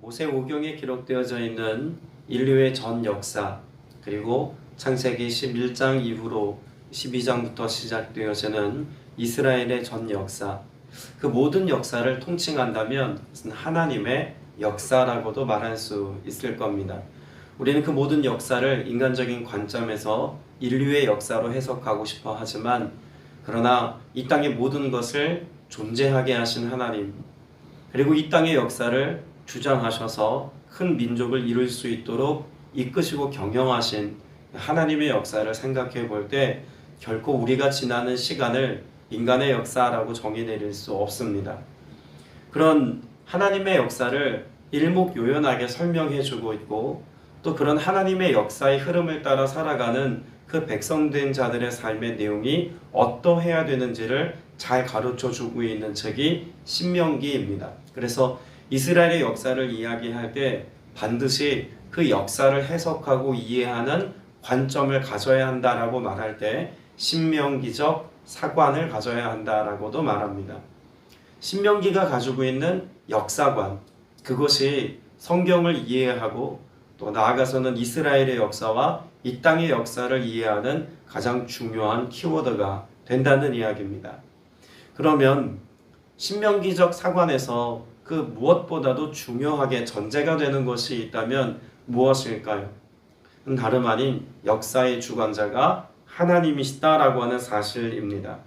모세오경에 기록되어져 있는 인류의 전 역사, 그리고 창세기 11장 이후로 12장부터 시작되어지는 이스라엘의 전 역사, 그 모든 역사를 통칭한다면 하나님의 역사라고도 말할 수 있을 겁니다. 우리는 그 모든 역사를 인간적인 관점에서 인류의 역사로 해석하고 싶어 하지만, 그러나 이 땅의 모든 것을 존재하게 하신 하나님, 그리고 이 땅의 역사를 주장하셔서 큰 민족을 이룰 수 있도록 이끄시고 경영하신 하나님의 역사를 생각해 볼 때 결코 우리가 지나는 시간을 인간의 역사라고 정의 내릴 수 없습니다. 그런 하나님의 역사를 일목요연하게 설명해 주고 있고, 또 그런 하나님의 역사의 흐름을 따라 살아가는 그 백성된 자들의 삶의 내용이 어떠해야 되는지를 잘 가르쳐 주고 있는 책이 신명기입니다. 그래서 이스라엘의 역사를 이야기할 때 반드시 그 역사를 해석하고 이해하는 관점을 가져야 한다라고 말할 때 신명기적 사관을 가져야 한다라고도 말합니다. 신명기가 가지고 있는 역사관, 그것이 성경을 이해하고 또 나아가서는 이스라엘의 역사와 이 땅의 역사를 이해하는 가장 중요한 키워드가 된다는 이야기입니다. 그러면 신명기적 사관에서 그 무엇보다도 중요하게 전제가 되는 것이 있다면 무엇일까요? 다름 아닌 역사의 주관자가 하나님이시다라고 하는 사실입니다.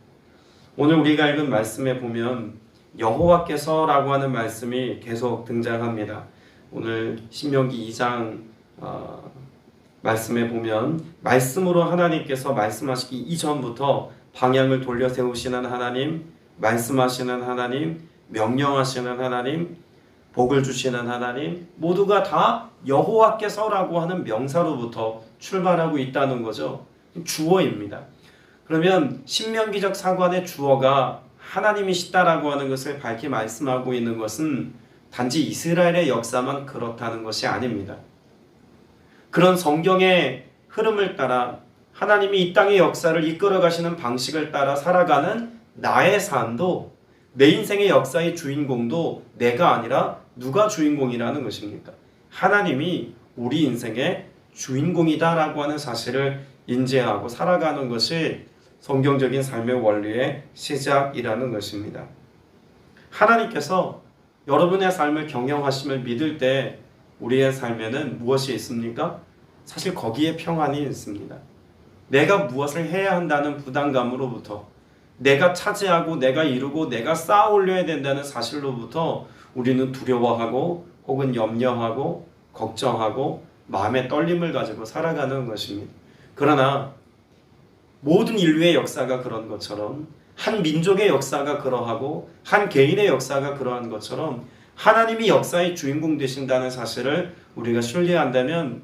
오늘 우리가 읽은 말씀에 보면 여호와께서라고 하는 말씀이 계속 등장합니다. 오늘 신명기 2장 말씀에 보면 말씀으로 하나님께서 말씀하시기 이전부터 방향을 돌려 세우시는 하나님, 말씀하시는 하나님, 명령하시는 하나님, 복을 주시는 하나님, 모두가 다 여호와께서라고 하는 명사로부터 출발하고 있다는 거죠. 주어입니다. 그러면 신명기적 사관의 주어가 하나님이시다라고 하는 것을 밝히 말씀하고 있는 것은 단지 이스라엘의 역사만 그렇다는 것이 아닙니다. 그런 성경의 흐름을 따라 하나님이 이 땅의 역사를 이끌어 가시는 방식을 따라 살아가는 나의 삶도, 내 인생의 역사의 주인공도 내가 아니라 누가 주인공이라는 것입니까? 하나님이 우리 인생의 주인공이다라고 하는 사실을 인지하고 살아가는 것이 성경적인 삶의 원리의 시작이라는 것입니다. 하나님께서 여러분의 삶을 경영하심을 믿을 때 우리의 삶에는 무엇이 있습니까? 사실 거기에 평안이 있습니다. 내가 무엇을 해야 한다는 부담감으로부터, 내가 차지하고 내가 이루고 내가 쌓아 올려야 된다는 사실로부터 우리는 두려워하고 혹은 염려하고 걱정하고 마음의 떨림을 가지고 살아가는 것입니다. 그러나 모든 인류의 역사가 그런 것처럼, 한 민족의 역사가 그러하고 한 개인의 역사가 그러한 것처럼 하나님이 역사의 주인공 되신다는 사실을 우리가 신뢰한다면,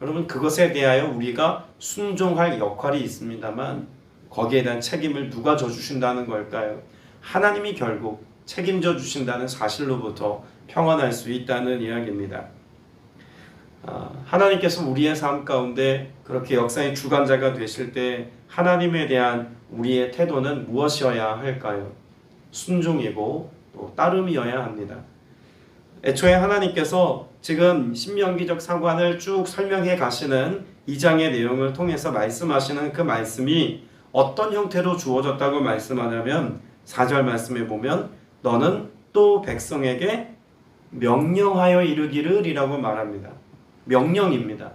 여러분, 그것에 대하여 우리가 순종할 역할이 있습니다만 거기에 대한 책임을 누가 져주신다는 걸까요? 하나님이 결국 책임져 주신다는 사실로부터 평안할 수 있다는 이야기입니다. 하나님께서 우리의 삶 가운데 그렇게 역사의 주관자가 되실 때 하나님에 대한 우리의 태도는 무엇이어야 할까요? 순종이고 또 따름이어야 합니다. 애초에 하나님께서 지금 신명기적 사관을 쭉 설명해 가시는 2장의 내용을 통해서 말씀하시는 그 말씀이 어떤 형태로 주어졌다고 말씀하냐면 4절 말씀에 보면 너는 또 백성에게 명령하여 이르기를 이라고 말합니다. 명령입니다.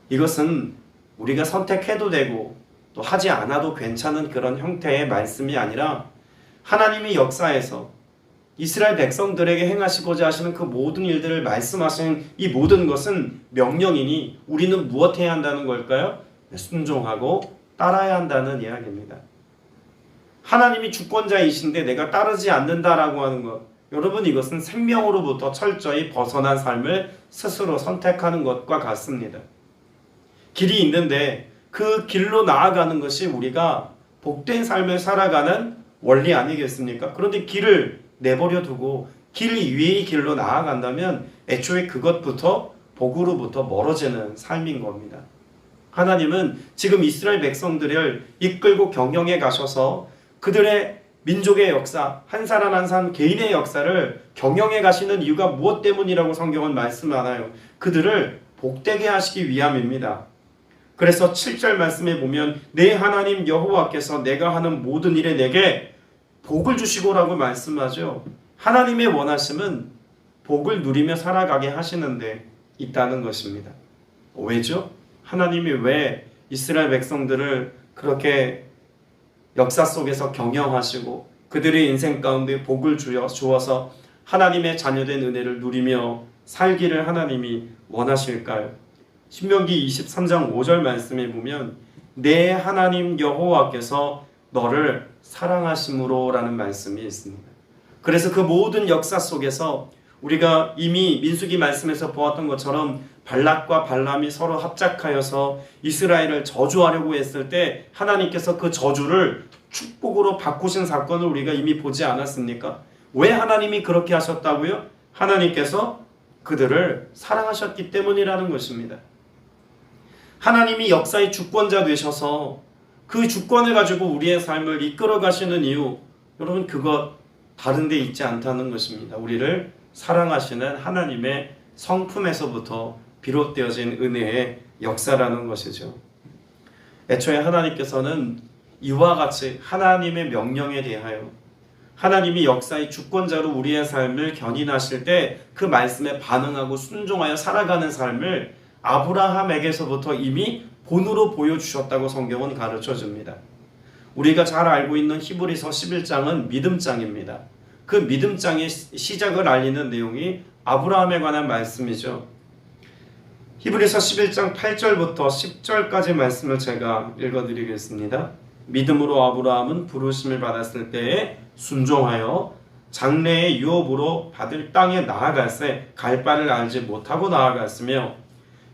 이것은 우리가 선택해도 되고 또 하지 않아도 괜찮은 그런 형태의 말씀이 아니라 하나님이 역사에서 이스라엘 백성들에게 행하시고자 하시는 그 모든 일들을 말씀하신 이 모든 것은 명령이니 우리는 무엇 해야 한다는 걸까요? 순종하고 따라야 한다는 이야기입니다. 하나님이 주권자이신데 내가 따르지 않는다라고 하는 것, 여러분, 이것은 생명으로부터 철저히 벗어난 삶을 스스로 선택하는 것과 같습니다. 길이 있는데 그 길로 나아가는 것이 우리가 복된 삶을 살아가는 원리 아니겠습니까? 그런데 길을 내버려 두고 길 위의 길로 나아간다면 애초에 그것부터 복으로부터 멀어지는 삶인 겁니다. 하나님은 지금 이스라엘 백성들을 이끌고 경영해 가셔서 그들의 민족의 역사, 한 사람 한 사람 개인의 역사를 경영해 가시는 이유가 무엇 때문이라고 성경은 말씀하나요? 그들을 복되게 하시기 위함입니다. 그래서 7절 말씀에 보면 내 하나님 여호와께서 내가 하는 모든 일에 내게 복을 주시고라고 말씀하죠. 하나님의 원하심은 복을 누리며 살아가게 하시는데 있다는 것입니다. 왜죠? 하나님이 왜 이스라엘 백성들을 그렇게 역사 속에서 경영하시고 그들의 인생 가운데 복을 주어서 하나님의 자녀된 은혜를 누리며 살기를 하나님이 원하실까요? 신명기 23장 5절 말씀에 보면 내 하나님 여호와께서 너를 사랑하심으로 라는 말씀이 있습니다. 그래서 그 모든 역사 속에서 우리가 이미 민수기 말씀에서 보았던 것처럼 발락과 발람이 서로 합작하여서 이스라엘을 저주하려고 했을 때 하나님께서 그 저주를 축복으로 바꾸신 사건을 우리가 이미 보지 않았습니까? 왜 하나님이 그렇게 하셨다고요? 하나님께서 그들을 사랑하셨기 때문이라는 것입니다. 하나님이 역사의 주권자 되셔서 그 주권을 가지고 우리의 삶을 이끌어 가시는 이유, 여러분 그것 다른 데 있지 않다는 것입니다. 우리를 사랑하시는 하나님의 성품에서부터 비롯되어진 은혜의 역사라는 것이죠. 애초에 하나님께서는 이와 같이 하나님의 명령에 대하여 하나님이 역사의 주권자로 우리의 삶을 견인하실 때 그 말씀에 반응하고 순종하여 살아가는 삶을 아브라함에게서부터 이미 본으로 보여주셨다고 성경은 가르쳐줍니다. 우리가 잘 알고 있는 히브리서 11장은 믿음장입니다. 그 믿음장의 시작을 알리는 내용이 아브라함에 관한 말씀이죠. 히브리서 11장 8절부터 10절까지 말씀을 제가 읽어드리겠습니다. 믿음으로 아브라함은 부르심을 받았을 때에 순종하여 장래의 유업으로 받을 땅에 나아갈새 갈 바를 알지 못하고 나아갔으며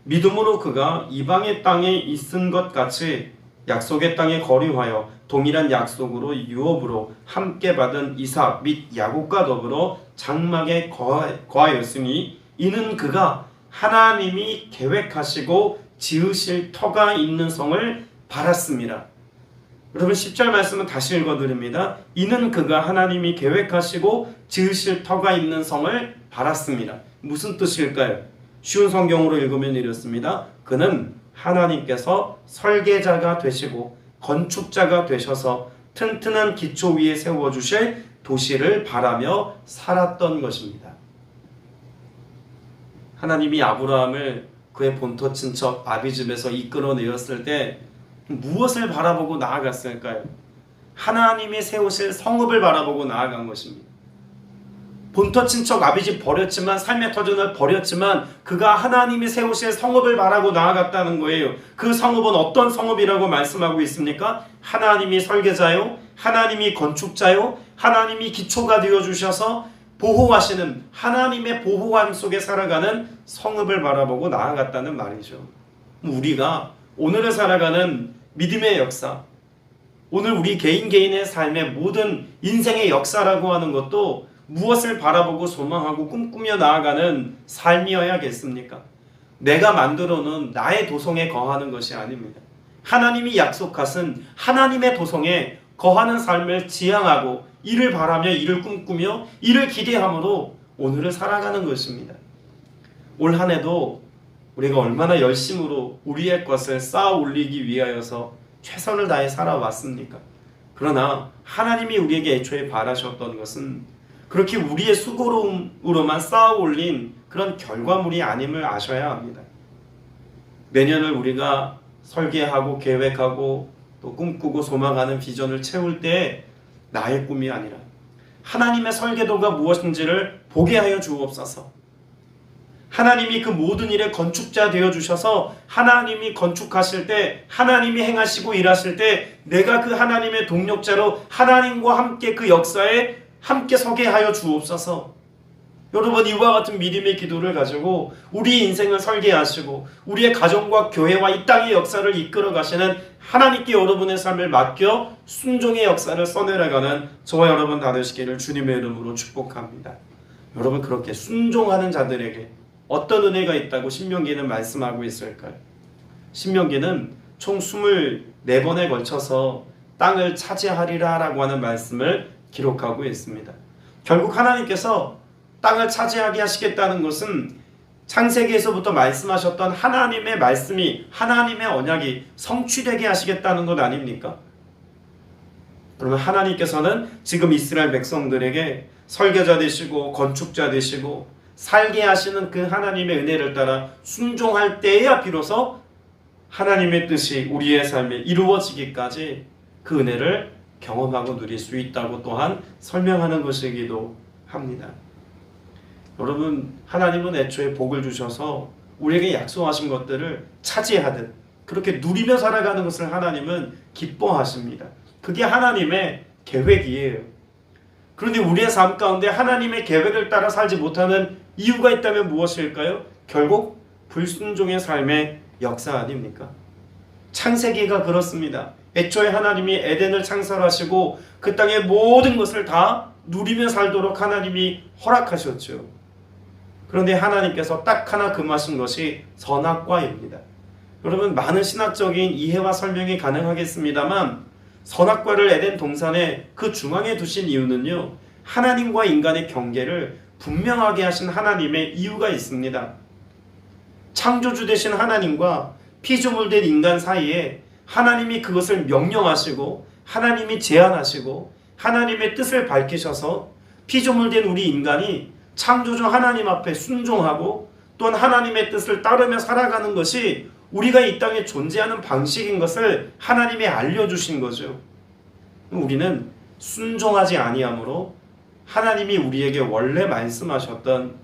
믿음으로 그가 이방의 땅에 있은 것 같이 약속의 땅에 거류하여 동일한 약속으로 유업으로 함께 받은 이삭 및 야곱과 더불어 장막에 거하였으니 이는 그가 하나님이 계획하시고 지으실 터가 있는 성을 바랐습니다. 여러분 10절 말씀은 다시 읽어드립니다. 이는 그가 하나님이 계획하시고 지으실 터가 있는 성을 바랐습니다. 무슨 뜻일까요? 쉬운 성경으로 읽으면 이렇습니다. 그는 하나님께서 설계자가 되시고 건축자가 되셔서 튼튼한 기초 위에 세워주실 도시를 바라며 살았던 것입니다. 하나님이 아브라함을 그의 본토 친척 아비집에서 이끌어내었을 때 무엇을 바라보고 나아갔을까요? 하나님이 세우실 성읍을 바라보고 나아간 것입니다. 본토 친척 아비집 버렸지만 삶의 터전을 버렸지만 그가 하나님이 세우실 성읍을 바라고 나아갔다는 거예요. 그 성읍은 어떤 성읍이라고 말씀하고 있습니까? 하나님이 설계자요, 하나님이 건축자요, 하나님이 기초가 되어주셔서 보호하시는 하나님의 보호함 속에 살아가는 성읍을 바라보고 나아갔다는 말이죠. 우리가 오늘을 살아가는 믿음의 역사, 오늘 우리 개인의 삶의 모든 인생의 역사라고 하는 것도 무엇을 바라보고 소망하고 꿈꾸며 나아가는 삶이어야겠습니까? 내가 만들어 놓은 나의 도성에 거하는 것이 아닙니다. 하나님이 약속하신 하나님의 도성에 거하는 삶을 지향하고 이를 바라며 이를 꿈꾸며 이를 기대함으로 오늘을 살아가는 것입니다. 올 한 해도 우리가 얼마나 열심으로 우리의 것을 쌓아 올리기 위하여서 최선을 다해 살아왔습니까? 그러나 하나님이 우리에게 애초에 바라셨던 것은 그렇게 우리의 수고로움으로만 쌓아 올린 그런 결과물이 아님을 아셔야 합니다. 내년을 우리가 설계하고 계획하고 또 꿈꾸고 소망하는 비전을 채울 때 나의 꿈이 아니라 하나님의 설계도가 무엇인지를 보게 하여 주옵소서. 하나님이 그 모든 일의 건축자 되어주셔서 하나님이 건축하실 때 하나님이 행하시고 일하실 때 내가 그 하나님의 동력자로 하나님과 함께 그 역사에 함께 서게 하여 주옵소서. 여러분 이와 같은 믿음의 기도를 가지고 우리 인생을 설계하시고 우리의 가정과 교회와 이 땅의 역사를 이끌어 가시는 하나님께 여러분의 삶을 맡겨 순종의 역사를 써내려가는 저와 여러분 다 되시기를 주님의 이름으로 축복합니다. 여러분 그렇게 순종하는 자들에게 어떤 은혜가 있다고 신명기는 말씀하고 있을까요? 신명기는 총 24번에 걸쳐서 땅을 차지하리라 라고 하는 말씀을 기록하고 있습니다. 결국 하나님께서 땅을 차지하게 하시겠다는 것은 창세기에서부터 말씀하셨던 하나님의 말씀이, 하나님의 언약이 성취되게 하시겠다는 것 아닙니까? 그러면 하나님께서는 지금 이스라엘 백성들에게 설계자 되시고 건축자 되시고 살게 하시는 그 하나님의 은혜를 따라 순종할 때에야 비로소 하나님의 뜻이 우리의 삶에 이루어지기까지 그 은혜를 경험하고 누릴 수 있다고 또한 설명하는 것이기도 합니다. 여러분, 하나님은 애초에 복을 주셔서 우리에게 약속하신 것들을 차지하듯 그렇게 누리며 살아가는 것을 하나님은 기뻐하십니다. 그게 하나님의 계획이에요. 그런데 우리의 삶 가운데 하나님의 계획을 따라 살지 못하는 이유가 있다면 무엇일까요? 결국 불순종의 삶의 역사 아닙니까? 창세기가 그렇습니다. 애초에 하나님이 에덴을 창설하시고 그 땅의 모든 것을 다 누리며 살도록 하나님이 허락하셨죠. 그런데 하나님께서 딱 하나 금하신 것이 선악과입니다. 여러분, 많은 신학적인 이해와 설명이 가능하겠습니다만 선악과를 에덴 동산의 그 중앙에 두신 이유는요, 하나님과 인간의 경계를 분명하게 하신 하나님의 이유가 있습니다. 창조주 되신 하나님과 피조물된 인간 사이에 하나님이 그것을 명령하시고 하나님이 제안하시고 하나님의 뜻을 밝히셔서 피조물된 우리 인간이 창조주 하나님 앞에 순종하고 또한 하나님의 뜻을 따르며 살아가는 것이 우리가 이 땅에 존재하는 방식인 것을 하나님이 알려주신 거죠. 우리는 순종하지 아니하므로 하나님이 우리에게 원래 말씀하셨던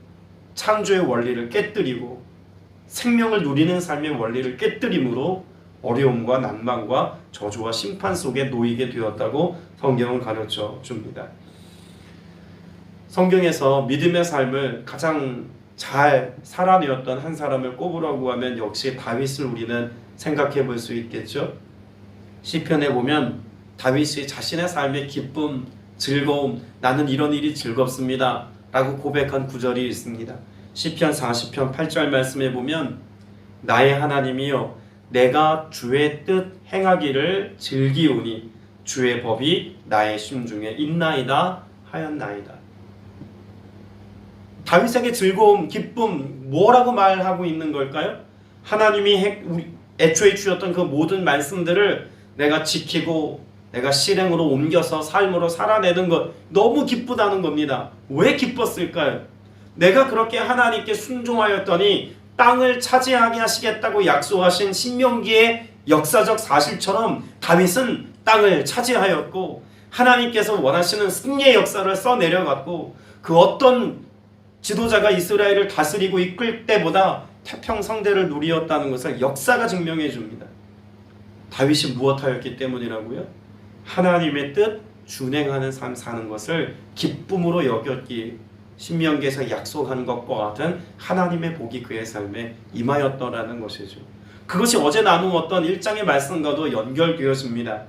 창조의 원리를 깨뜨리고 생명을 누리는 삶의 원리를 깨뜨림으로 어려움과 난방과 저주와 심판 속에 놓이게 되었다고 성경은 가르쳐 줍니다. 성경에서 믿음의 삶을 가장 잘 살아내었던 한 사람을 꼽으라고 하면 역시 다윗을 우리는 생각해 볼 수 있겠죠. 시편에 보면 다윗이 자신의 삶의 기쁨, 즐거움, 나는 이런 일이 즐겁습니다 라고 고백한 구절이 있습니다. 시편 40편 8절 말씀에 보면 나의 하나님이여 내가 주의 뜻 행하기를 즐기오니 주의 법이 나의 심중에 있나이다 하였나이다. 다윗에게 즐거움, 기쁨 뭐라고 말하고 있는 걸까요? 하나님이 애초에 주셨던 그 모든 말씀들을 내가 지키고 내가 실행으로 옮겨서 삶으로 살아내는 것 너무 기쁘다는 겁니다. 왜 기뻤을까요? 내가 그렇게 하나님께 순종하였더니 땅을 차지하게 하시겠다고 약속하신 신명기의 역사적 사실처럼 다윗은 땅을 차지하였고 하나님께서 원하시는 승리의 역사를 써내려갔고 그 어떤 지도자가 이스라엘을 다스리고 이끌 때보다 태평성대를 누리었다는 것을 역사가 증명해 줍니다. 다윗이 무엇하였기 때문이라고요? 하나님의 뜻 준행하는 삶 사는 것을 기쁨으로 여겼기에 신명기에서 약속한 것과 같은 하나님의 복이 그의 삶에 임하였더라는 것이죠. 그것이 어제 나누었던 1장의 말씀과도 연결되어집니다.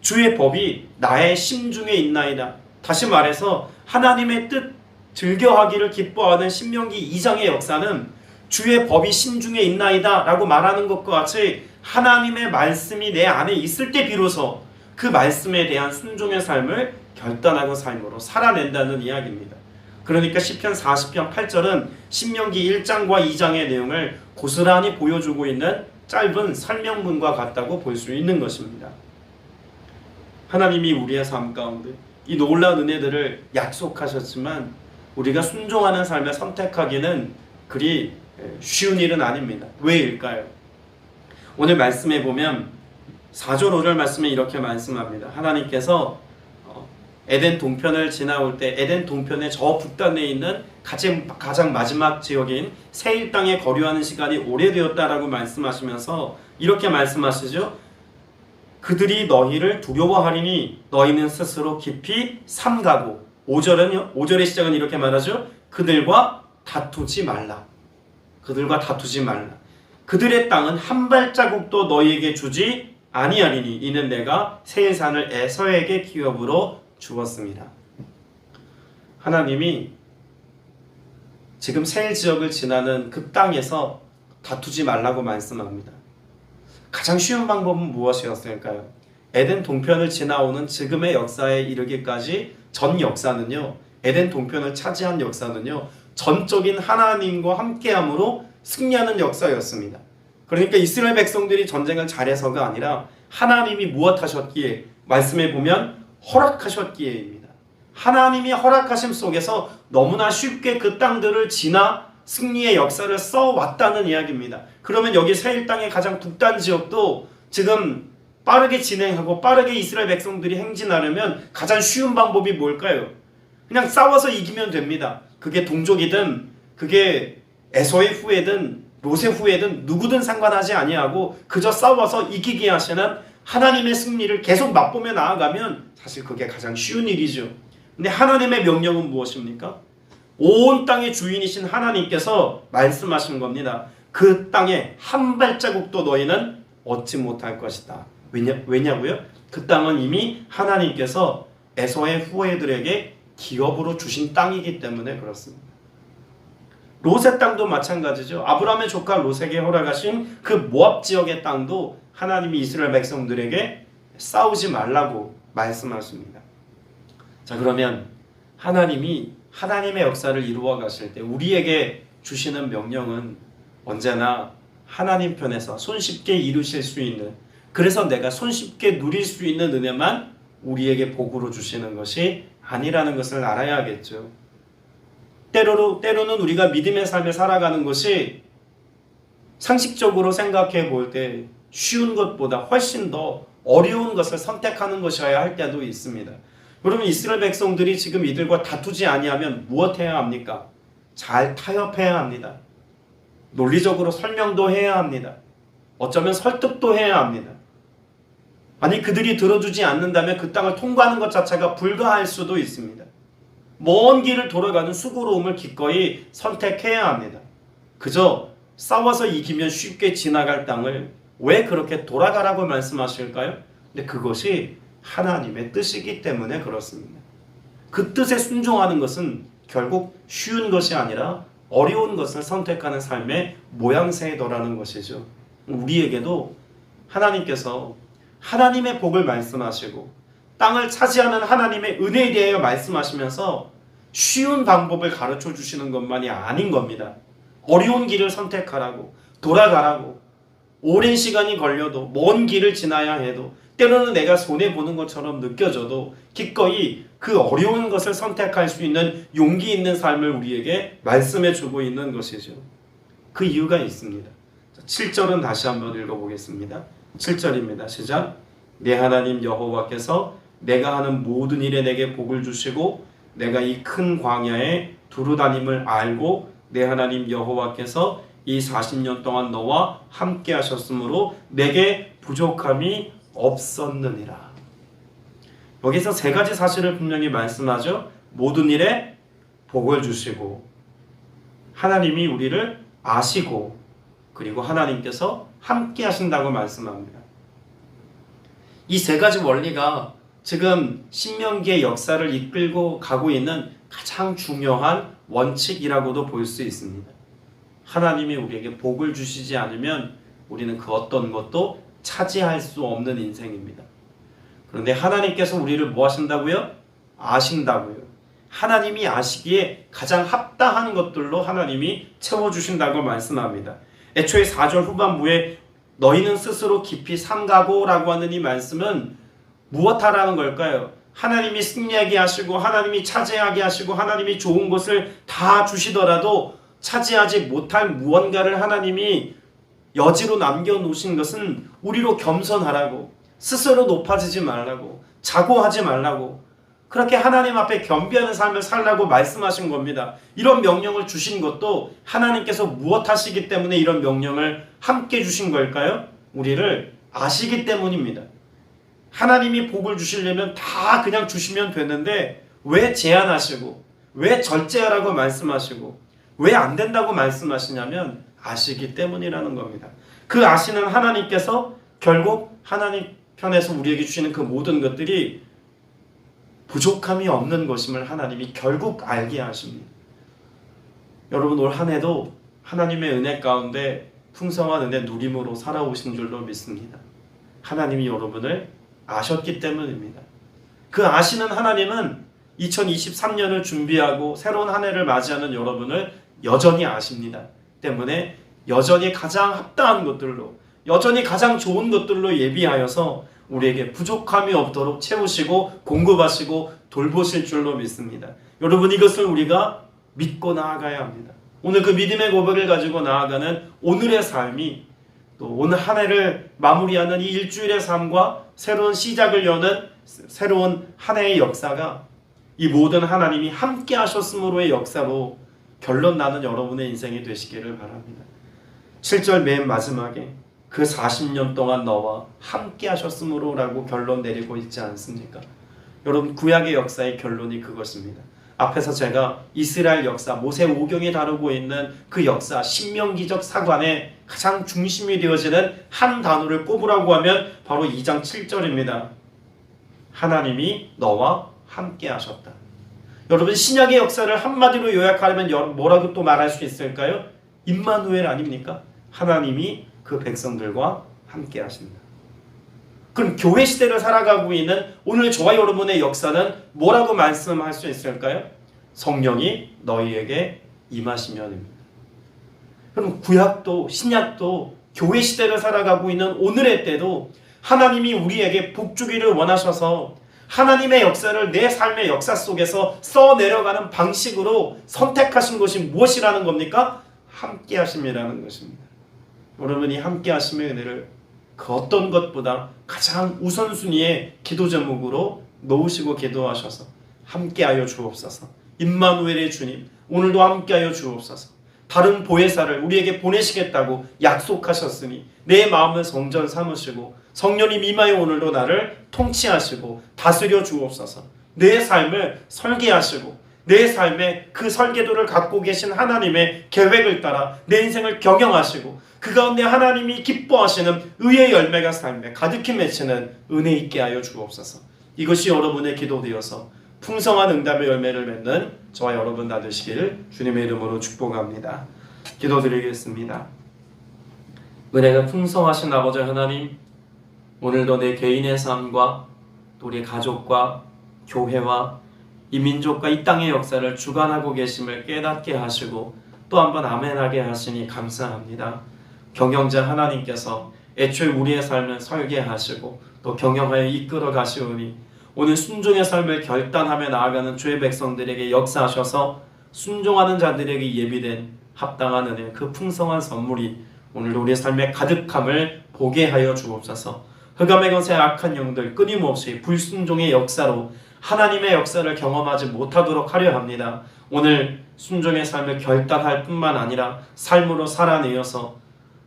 주의 법이 나의 심중에 있나이다. 다시 말해서 하나님의 뜻 즐겨하기를 기뻐하는 신명기 2장의 역사는 주의 법이 심중에 있나이다 라고 말하는 것과 같이 하나님의 말씀이 내 안에 있을 때 비로소 그 말씀에 대한 순종의 삶을 결단하고 삶으로 살아낸다는 이야기입니다. 그러니까 시편 40편 8절은 신명기 1장과 2장의 내용을 고스란히 보여주고 있는 짧은 설명문과 같다고 볼 수 있는 것입니다. 하나님이 우리의 삶 가운데 이 놀라운 은혜들을 약속하셨지만 우리가 순종하는 삶을 선택하기는 그리 쉬운 일은 아닙니다. 왜일까요? 오늘 말씀해 보면 4절 5절 말씀에 이렇게 말씀합니다. 하나님께서 에덴 동편을 지나올 때 에덴 동편의 저 북단에 있는 가장 마지막 지역인 세일 땅에 거류하는 시간이 오래되었다라고 말씀하시면서 이렇게 말씀하시죠. 그들이 너희를 두려워하리니 너희는 스스로 깊이 삼가고 5절의 시작은 이렇게 말하죠. 그들과 다투지 말라. 그들과 다투지 말라. 그들의 땅은 한 발자국도 너희에게 주지 아니하리니 이는 내가 세일산을 에서에게 기업으로 주었습니다. 하나님이 지금 세일 지역을 지나는 그 땅에서 다투지 말라고 말씀합니다. 가장 쉬운 방법은 무엇이었을까요? 에덴 동편을 지나오는 지금의 역사에 이르기까지 전 역사는요, 에덴 동편을 차지한 역사는요, 전적인 하나님과 함께함으로 승리하는 역사였습니다. 그러니까 이스라엘 백성들이 전쟁을 잘해서가 아니라 하나님이 무엇하셨기에, 말씀에 보면 허락하셨기에입니다. 하나님이 허락하심 속에서 너무나 쉽게 그 땅들을 지나 승리의 역사를 써왔다는 이야기입니다. 그러면 여기 세일 땅의 가장 북단 지역도 지금 빠르게 진행하고 빠르게 이스라엘 백성들이 행진하려면 가장 쉬운 방법이 뭘까요? 그냥 싸워서 이기면 됩니다. 그게 동족이든 그게 에서의 후예든 롯의 후예든 누구든 상관하지 아니하고 그저 싸워서 이기게 하시는 하나님의 승리를 계속 맛보며 나아가면 사실 그게 가장 쉬운 일이죠. 근데 하나님의 명령은 무엇입니까? 온 땅의 주인이신 하나님께서 말씀하신 겁니다. 그 땅에 한 발자국도 너희는 얻지 못할 것이다. 왜냐고요? 그 땅은 이미 하나님께서 에서의 후예들에게 기업으로 주신 땅이기 때문에 그렇습니다. 롯의 땅도 마찬가지죠. 아브라함의 조카 롯에게 허락하신 그 모압 지역의 땅도 하나님이 이스라엘 백성들에게 싸우지 말라고 말씀하십니다. 자, 그러면 하나님이 하나님의 역사를 이루어 가실 때 우리에게 주시는 명령은 언제나 하나님 편에서 손쉽게 이루실 수 있는, 그래서 내가 손쉽게 누릴 수 있는 은혜만 우리에게 복으로 주시는 것이 아니라는 것을 알아야겠죠. 때로는 우리가 믿음의 삶을 살아가는 것이 상식적으로 생각해 볼 때 쉬운 것보다 훨씬 더 어려운 것을 선택하는 것이어야 할 때도 있습니다. 그러면 이스라엘 백성들이 지금 이들과 다투지 아니하면 무엇해야 합니까? 잘 타협해야 합니다. 논리적으로 설명도 해야 합니다. 어쩌면 설득도 해야 합니다. 아니, 그들이 들어주지 않는다면 그 땅을 통과하는 것 자체가 불가할 수도 있습니다. 먼 길을 돌아가는 수고로움을 기꺼이 선택해야 합니다. 그저 싸워서 이기면 쉽게 지나갈 땅을 왜 그렇게 돌아가라고 말씀하실까요? 근데 그것이 하나님의 뜻이기 때문에 그렇습니다. 그 뜻에 순종하는 것은 결국 쉬운 것이 아니라 어려운 것을 선택하는 삶의 모양새더라는 것이죠. 우리에게도 하나님께서 하나님의 복을 말씀하시고 땅을 차지하는 하나님의 은혜에 대하여 말씀하시면서 쉬운 방법을 가르쳐 주시는 것만이 아닌 겁니다. 어려운 길을 선택하라고, 돌아가라고, 오랜 시간이 걸려도 먼 길을 지나야 해도 때로는 내가 손해보는 것처럼 느껴져도 기꺼이 그 어려운 것을 선택할 수 있는 용기 있는 삶을 우리에게 말씀해 주고 있는 것이죠. 그 이유가 있습니다. 7절은 다시 한번 읽어보겠습니다. 7절입니다. 시작. 내 하나님 여호와께서 내가 하는 모든 일에 내게 복을 주시고 내가 이 큰 광야에 두루 다님을 알고 내 하나님 여호와께서 이 40년 동안 너와 함께 하셨으므로 내게 부족함이 없었느니라. 여기서 세 가지 사실을 분명히 말씀하죠. 모든 일에 복을 주시고 하나님이 우리를 아시고 그리고 하나님께서 함께 하신다고 말씀합니다. 이 세 가지 원리가 지금 신명기의 역사를 이끌고 가고 있는 가장 중요한 원칙이라고도 볼 수 있습니다. 하나님이 우리에게 복을 주시지 않으면 우리는 그 어떤 것도 차지할 수 없는 인생입니다. 그런데 하나님께서 우리를 뭐 하신다고요? 아신다고요. 하나님이 아시기에 가장 합당한 것들로 하나님이 채워주신다고 말씀합니다. 애초에 4절 후반부에 너희는 스스로 깊이 삼가고라고 하는 이 말씀은 무엇하라는 걸까요? 하나님이 승리하게 하시고 하나님이 차지하게 하시고 하나님이 좋은 것을 다 주시더라도 차지하지 못할 무언가를 하나님이 여지로 남겨놓으신 것은 우리로 겸손하라고, 스스로 높아지지 말라고, 자고하지 말라고, 그렇게 하나님 앞에 겸비하는 삶을 살라고 말씀하신 겁니다. 이런 명령을 주신 것도 하나님께서 무엇하시기 때문에 이런 명령을 함께 주신 걸까요? 우리를 아시기 때문입니다. 하나님이 복을 주시려면 다 그냥 주시면 되는데 왜 제한하시고 왜 절제하라고 말씀하시고 왜 안 된다고 말씀하시냐면 아시기 때문이라는 겁니다. 그 아시는 하나님께서 결국 하나님 편에서 우리에게 주시는 그 모든 것들이 부족함이 없는 것임을 하나님이 결국 알게 하십니다. 여러분, 올 한 해도 하나님의 은혜 가운데 풍성한 은혜 누림으로 살아오신 줄로 믿습니다. 하나님이 여러분을 아셨기 때문입니다. 그 아시는 하나님은 2023년을 준비하고 새로운 한 해를 맞이하는 여러분을 여전히 아십니다. 때문에 여전히 가장 합당한 것들로, 여전히 가장 좋은 것들로 예비하여서 우리에게 부족함이 없도록 채우시고 공급하시고 돌보실 줄로 믿습니다. 여러분, 이것을 우리가 믿고 나아가야 합니다. 오늘 그 믿음의 고백을 가지고 나아가는 오늘의 삶이 또 오늘 한 해를 마무리하는 이 일주일의 삶과 새로운 시작을 여는 새로운 한 해의 역사가 이 모든 하나님이 함께 하셨으므로의 역사로 결론 나는 여러분의 인생이 되시기를 바랍니다. 7절 맨 마지막에 그 40년 동안 너와 함께 하셨으므로 라고 결론 내리고 있지 않습니까? 여러분, 구약의 역사의 결론이 그것입니다. 앞에서 제가 이스라엘 역사, 모세 오경이 다루고 있는 그 역사, 신명기적 사관의 가장 중심이 되어지는 한 단어를 꼽으라고 하면 바로 2장 7절입니다. 하나님이 너와 함께 하셨다. 여러분, 신약의 역사를 한마디로 요약하려면 뭐라고 또 말할 수 있을까요? 임마누엘 아닙니까? 하나님이 그 백성들과 함께 하신다. 그럼 교회 시대를 살아가고 있는 오늘 저와 여러분의 역사는 뭐라고 말씀할 수 있을까요? 성령이 너희에게 임하시면입니다. 그럼 구약도 신약도 교회 시대를 살아가고 있는 오늘의 때도 하나님이 우리에게 복 주기를 원하셔서 하나님의 역사를 내 삶의 역사 속에서 써내려가는 방식으로 선택하신 것이 무엇이라는 겁니까? 함께 하심이라는 것입니다. 여러분이 함께 하심의 은혜를 그 어떤 것보다 가장 우선순위의 기도 제목으로 놓으시고 기도하셔서 함께하여 주옵소서. 임마누엘의 주님, 오늘도 함께하여 주옵소서. 다른 보혜사를 우리에게 보내시겠다고 약속하셨으니 내 마음을 성전 삼으시고 성령님 임하여 오늘도 나를 통치하시고 다스려 주옵소서. 내 삶을 설계하시고 내 삶에 그 설계도를 갖고 계신 하나님의 계획을 따라 내 인생을 경영하시고 그 가운데 하나님이 기뻐하시는 의의 열매가 삶에 가득히 맺히는 은혜 있게 하여 주옵소서. 이것이 여러분의 기도되어서 풍성한 응답의 열매를 맺는 저와 여러분 다 되시기를 주님의 이름으로 축복합니다. 기도드리겠습니다. 은혜가 풍성하신 아버지 하나님, 오늘도 내 개인의 삶과 또 우리 가족과 교회와 이 민족과 이 땅의 역사를 주관하고 계심을 깨닫게 하시고 또 한번 아멘하게 하시니 감사합니다. 경영자 하나님께서 애초에 우리의 삶을 설계하시고 또 경영하여 이끌어 가시오니 오늘 순종의 삶을 결단하며 나아가는 주의 백성들에게 역사하셔서 순종하는 자들에게 예비된 합당한 은혜, 그 풍성한 선물이 오늘도 우리의 삶에 가득함을 보게 하여 주옵소서. 흑암의 거세 악한 영들 끊임없이 불순종의 역사로 하나님의 역사를 경험하지 못하도록 하려 합니다. 오늘 순종의 삶을 결단할 뿐만 아니라 삶으로 살아내어서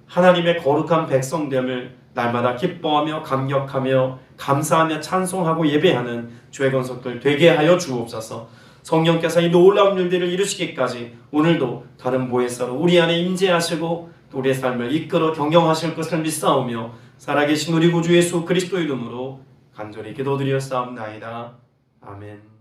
하나님의 거룩한 백성됨을 날마다 기뻐하며 감격하며 감사하며 찬송하고 예배하는 주의 권속들 되게 하여 주옵소서. 성령께서 이 놀라운 일들을 이루시기까지 오늘도 다른 보혜사로 우리 안에 임재하시고 또 우리의 삶을 이끌어 경영하실 것을 믿사오며 살아계신 우리 구주 예수 그리스도 이름으로 간절히 기도드렸사옵나이다. 아멘.